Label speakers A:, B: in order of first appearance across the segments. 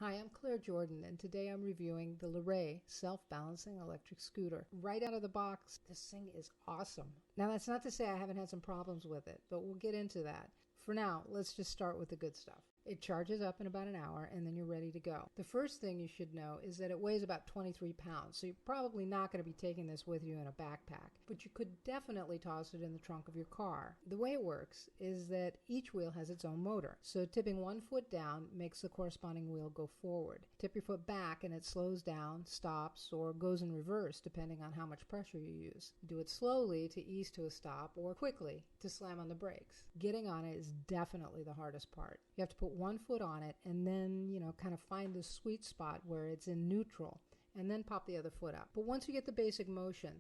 A: Hi, I'm Claire Jordan, and today I'm reviewing the Leray self-balancing electric scooter. Right out of the box, this thing is awesome. Now, that's not to say I haven't had some problems with it, but we'll get into that. For now, let's just start with the good stuff. It charges up in about an hour, and then you're ready to go. The first thing you should know is that it weighs about 23 pounds, so you're probably not going to be taking this with you in a backpack, but you could definitely toss it in the trunk of your car. The way it works is that each wheel has its own motor, so tipping one foot down makes the corresponding wheel go forward. Tip your foot back and it slows down, stops, or goes in reverse depending on how much pressure you use. Do it slowly to ease to a stop or quickly to slam on the brakes. Getting on it is definitely the hardest part. You have to put one foot on it and then, kind of find the sweet spot where it's in neutral and then pop the other foot up. But once you get the basic motion,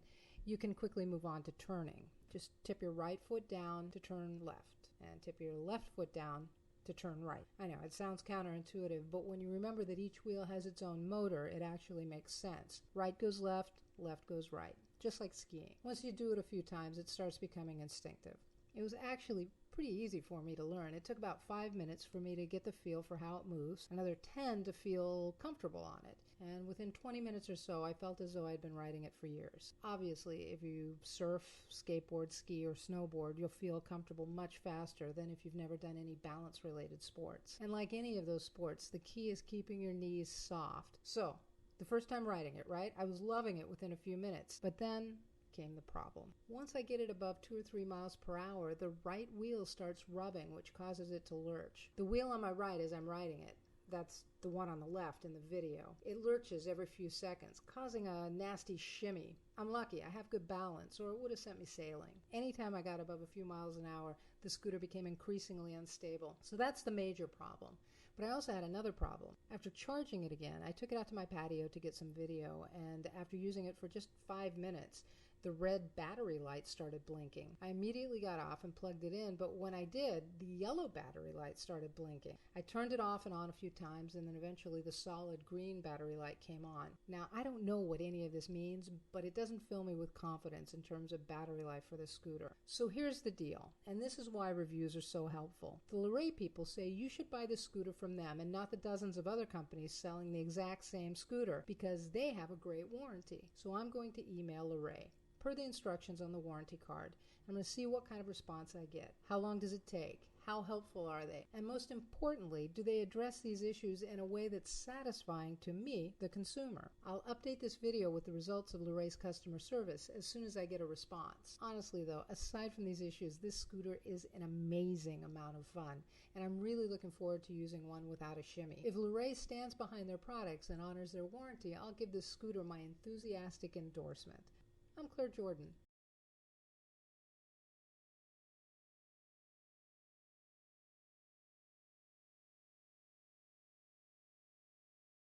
A: you can quickly move on to turning. Just tip your right foot down to turn left and tip your left foot down to turn right. I know it sounds counterintuitive, but when you remember that each wheel has its own motor, it actually makes sense. Right goes left, left goes right, just like skiing. Once you do it a few times, it starts becoming instinctive. It was actually pretty easy for me to learn. It took about 5 minutes for me to get the feel for how it moves, another 10 to feel comfortable on it, and within 20 minutes or so I felt as though I'd been riding it for years. Obviously, if you surf, skateboard, ski, or snowboard, you'll feel comfortable much faster than if you've never done any balance-related sports. And like any of those sports, the key is keeping your knees soft. So, the first time riding it, right? I was loving it within a few minutes, but then came the problem. Once I get it above 2 or 3 miles per hour, the right wheel starts rubbing, which causes it to lurch. The wheel on my right as I'm riding it, that's the one on the left in the video, it lurches every few seconds, causing a nasty shimmy. I'm lucky, I have good balance, or it would have sent me sailing. Anytime I got above a few miles an hour, the scooter became increasingly unstable. So that's the major problem. But I also had another problem. After charging it again, I took it out to my patio to get some video, and after using it for just 5 minutes, the red battery light started blinking. I immediately got off and plugged it in, but when I did, the yellow battery light started blinking. I turned it off and on a few times, and then eventually the solid green battery light came on. Now, I don't know what any of this means, but it doesn't fill me with confidence in terms of battery life for the scooter. So here's the deal, and this is why reviews are so helpful. The Leray people say you should buy the scooter from them and not the dozens of other companies selling the exact same scooter because they have a great warranty. So I'm going to email Leray per the instructions on the warranty card. I'm going to see what kind of response I get. How long does it take? How helpful are they? And most importantly, do they address these issues in a way that's satisfying to me, the consumer? I'll update this video with the results of Leray's customer service as soon as I get a response. Honestly though, aside from these issues, this scooter is an amazing amount of fun, and I'm really looking forward to using one without a shimmy. If Leray stands behind their products and honors their warranty, I'll give this scooter my enthusiastic endorsement. I'm Claire Jordan.